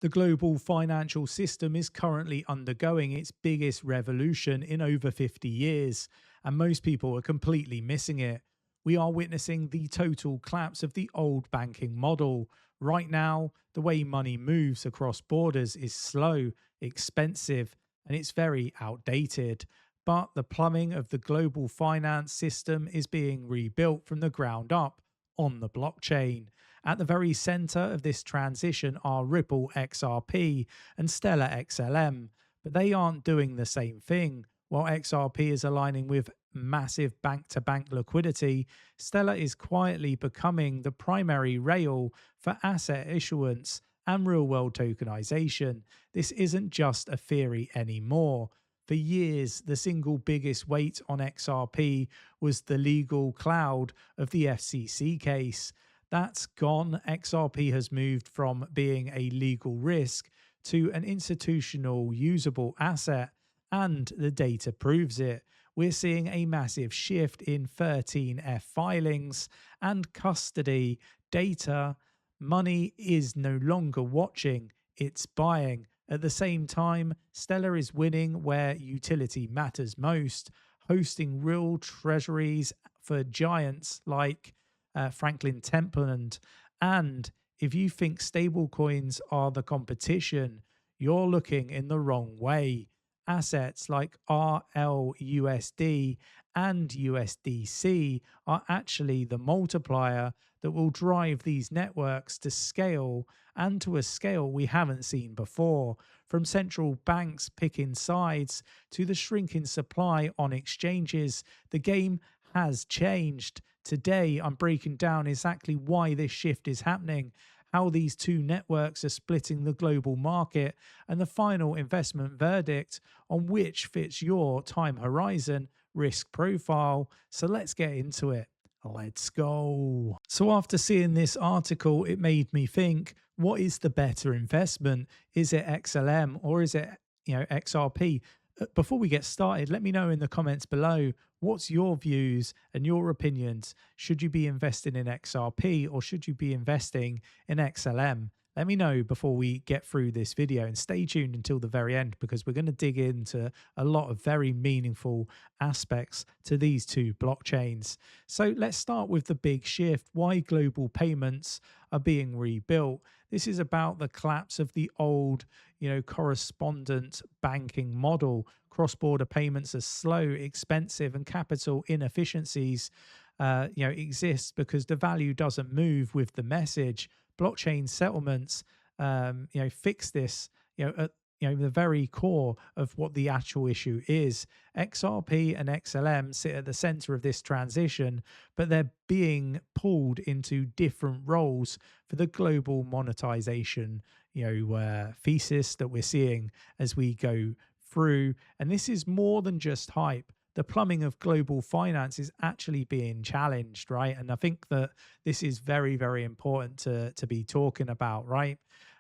The global financial system is currently undergoing its biggest revolution in over 50 years, and most people are completely missing it. We are witnessing the total collapse of the old banking model. Right now, the way money moves across borders is slow, expensive, and it's very outdated. But the plumbing of the global finance system is being rebuilt from the ground up on the blockchain. At the very center of this transition are Ripple XRP and Stellar XLM, but they aren't doing the same thing. While XRP is aligning with massive bank to bank liquidity, Stellar is quietly becoming the primary rail for asset issuance and real world tokenization. This isn't just a theory anymore. For years, the single biggest weight on XRP was the legal cloud of the FCC case. That's gone. XRP has moved from being a legal risk to an institutional usable asset, and the data proves it. We're seeing a massive shift in 13F filings and custody data. Money is no longer watching, it's buying. At the same time, Stellar is winning where utility matters most, hosting real treasuries for giants like Franklin Templeton. And if you think stablecoins are the competition, you're looking in the wrong way. Assets like RLUSD and USDC are actually the multiplier that will drive these networks to scale, and to a scale we haven't seen before. From central banks picking sides to the shrinking supply on exchanges, the game has changed. Today, I'm breaking down exactly why this shift is happening, how these two networks are splitting the global market, and the final investment verdict on which fits your time horizon risk profile. So let's get into it. Let's go. So after seeing this article, it made me think, what is the better investment? Is it XLM or is it, XRP? Before we get started, let me know in the comments below, what's your views and your opinions? Should you be investing in XRP or should you be investing in XLM? Let me know before we get through this video, and stay tuned until the very end because we're going to dig into a lot of very meaningful aspects to these two blockchains. So let's start with the big shift, why global payments are being rebuilt. This is about the collapse of the old, correspondent banking model. Cross-border payments are slow, expensive, and capital inefficiencies exist because the value doesn't move with the message. Blockchain settlements, fix this, at the very core of what the actual issue is. XRP and XLM sit at the center of this transition, but they're being pulled into different roles for the global monetization, thesis that we're seeing as we go through. And this is more than just hype. The plumbing of global finance is actually being challenged, right? And I think that this is very, very important to be talking about, right?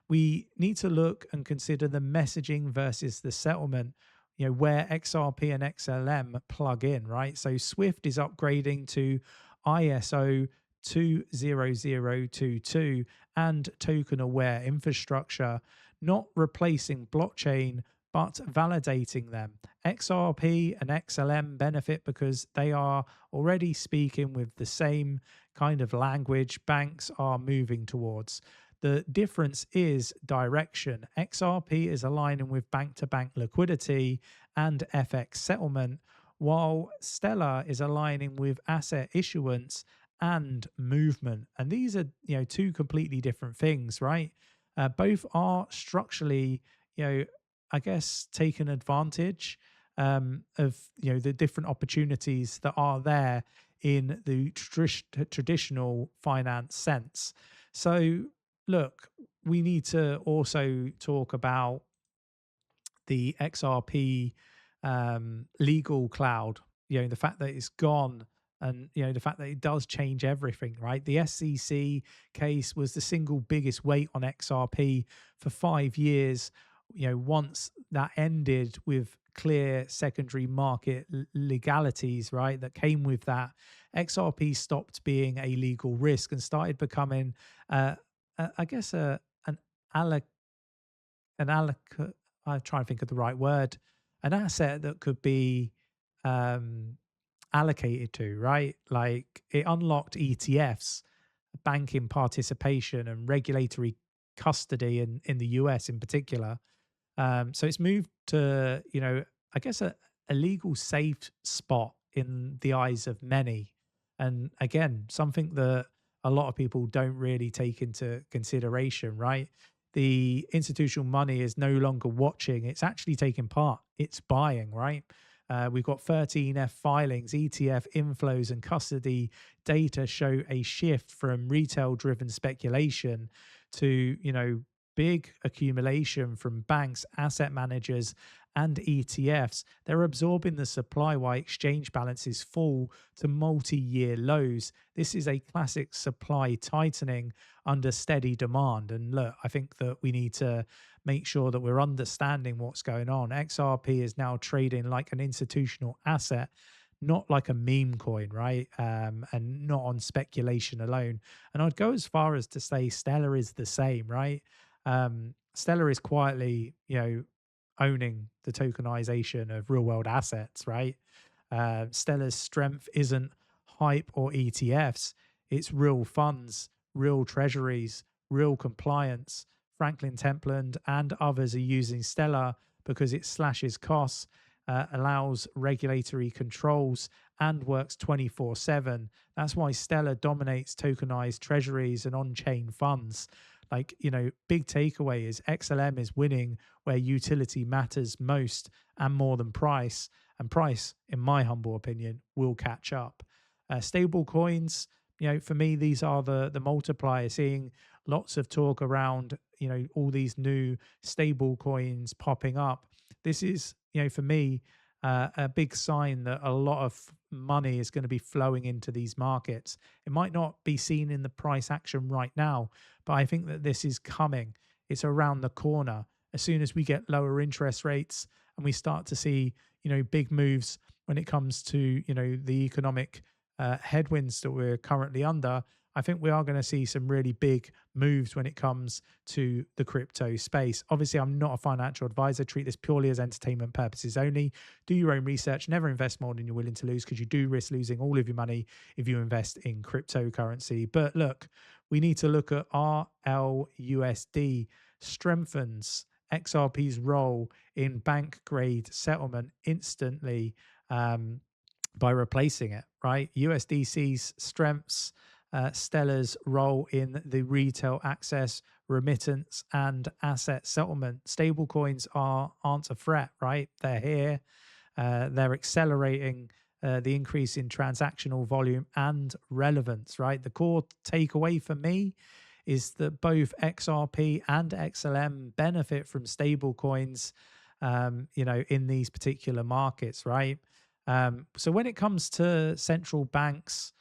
We need to look and consider the messaging versus the settlement, where XRP and XLM plug in, right? So Swift is upgrading to ISO 20022 and token aware infrastructure, not replacing blockchain, but validating them. XRP and XLM benefit because they are already speaking with the same kind of language banks are moving towards. The difference is direction. XRP is aligning with bank-to-bank liquidity and FX settlement, while Stellar is aligning with asset issuance and movement. And these are, two completely different things, right? Both are structurally, I guess, taken advantage of the different opportunities that are there in the traditional finance sense. So look, we need to also talk about the XRP legal cloud, the fact that it's gone, and the fact that it does change everything, right? The SEC case was the single biggest weight on XRP for 5 years. Once that ended with clear secondary market legalities, right, that came with that, XRP stopped being a legal risk and started becoming, I guess, an I'm trying to think of the right word, an asset that could be um, allocated to, right? Like it unlocked ETFs, banking participation, and regulatory custody in the US in particular. So it's moved to, I guess a legal safe spot in the eyes of many. And again, something that a lot of people don't really take into consideration, right? The institutional money is no longer watching, it's actually taking part, it's buying, right? We've got 13F filings, ETF inflows, and custody data show a shift from retail driven speculation to, big accumulation from banks, asset managers, and ETFs. They're absorbing the supply while exchange balances fall to multi year lows. This is a classic supply tightening under steady demand. And look, I think that we need to make sure that we're understanding what's going on. XRP is now trading like an institutional asset, not like a meme coin, right? And not on speculation alone. And I'd go as far as to say Stellar is the same, right? Stellar is quietly, owning the tokenization of real world assets, right? Stellar's strength isn't hype or ETFs, it's real funds, real treasuries, real compliance. Franklin Templeton and others are using Stellar because it slashes costs, allows regulatory controls, and works 24/7. That's why Stellar dominates tokenized treasuries and on chain funds. Like, big takeaway is XLM is winning where utility matters most and more than price. And price, in my humble opinion, will catch up. Stable coins, for me, these are the multiplier. Seeing lots of talk around, all these new stable coins popping up. This is, for me, a big sign that a lot of money is going to be flowing into these markets. It might not be seen in the price action right now, but I think that this is coming. It's around the corner. As soon as we get lower interest rates and we start to see, big moves when it comes to, the economic headwinds that we're currently under, I think we are going to see some really big moves when it comes to the crypto space. Obviously, I'm not a financial advisor. Treat this purely as entertainment purposes only. Do your own research. Never invest more than you're willing to lose, because you do risk losing all of your money if you invest in cryptocurrency. But look, we need to look at RLUSD strengthens XRP's role in bank grade settlement instantly by replacing it, right? USDC's strengths, Stellar's role in the retail access, remittance, and asset settlement. Stablecoins aren't a threat, right? They're here. They're accelerating the increase in transactional volume and relevance, right? The core takeaway for me is that both XRP and XLM benefit from stablecoins, in these particular markets, right? So when it comes to central banks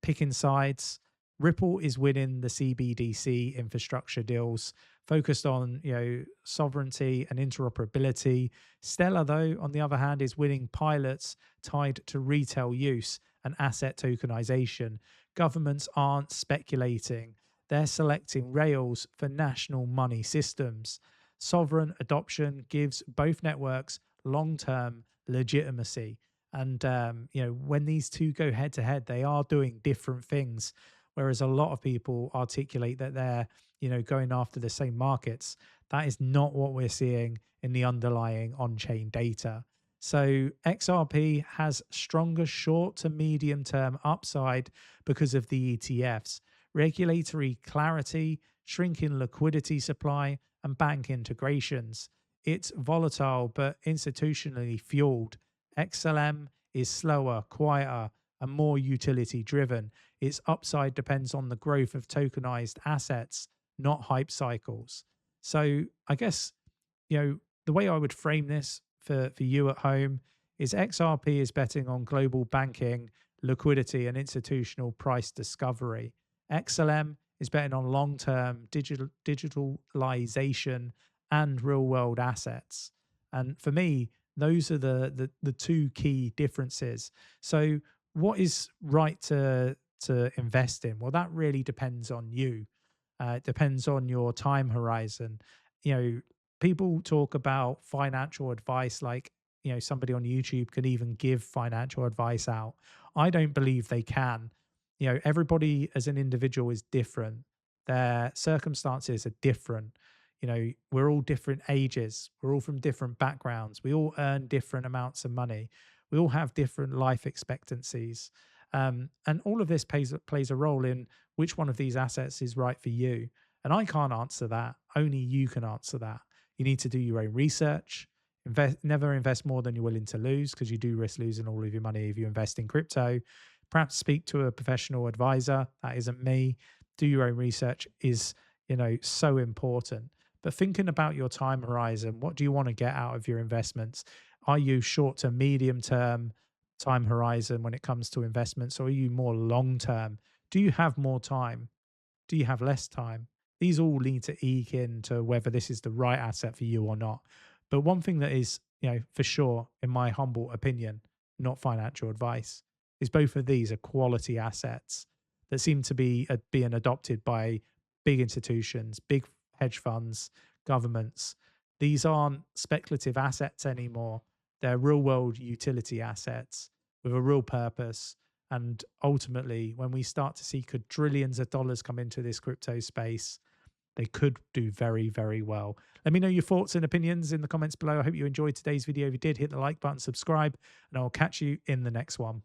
picking sides, Ripple is winning the CBDC infrastructure deals focused on, sovereignty and interoperability. Stellar, though, on the other hand, is winning pilots tied to retail use and asset tokenization. Governments aren't speculating. They're selecting rails for national money systems. Sovereign adoption gives both networks long-term legitimacy. And when these two go head to head, they are doing different things. Whereas a lot of people articulate that they're, going after the same markets. That is not what we're seeing in the underlying on-chain data. So XRP has stronger short to medium term upside because of the ETFs, regulatory clarity, shrinking liquidity supply, and bank integrations. It's volatile but institutionally fueled. XLM is slower, quieter, and more utility driven. Its upside depends on the growth of tokenized assets, not hype cycles. So I guess, the way I would frame this for you at home is XRP is betting on global banking, liquidity, and institutional price discovery. XLM is betting on long-term digitalization and real-world assets. And for me, those are the two key differences. So what is right to invest in? Well, that really depends on you. It depends on your time horizon. you know, people talk about financial advice like, somebody on YouTube can even give financial advice out. I don't believe they can. Everybody as an individual is different. Their circumstances are different. We're all different ages. We're all from different backgrounds. We all earn different amounts of money. We all have different life expectancies. And all of this plays a role in which one of these assets is right for you. And I can't answer that. Only you can answer that. You need to do your own research. Never invest more than you're willing to lose, because you do risk losing all of your money if you invest in crypto. Perhaps speak to a professional advisor. That isn't me. Do your own research is, so important. But thinking about your time horizon, what do you want to get out of your investments? Are you short to medium term time horizon when it comes to investments, or are you more long term? Do you have more time? Do you have less time? These all need to eke into whether this is the right asset for you or not. But one thing that is, for sure, in my humble opinion, not financial advice, is both of these are quality assets that seem to be being adopted by big institutions, big hedge funds, governments. These aren't speculative assets anymore. They're real world utility assets with a real purpose. And ultimately, when we start to see quadrillions of dollars come into this crypto space, they could do very, very well. Let me know your thoughts and opinions in the comments below. I hope you enjoyed today's video. If you did, hit the like button, subscribe, and I'll catch you in the next one.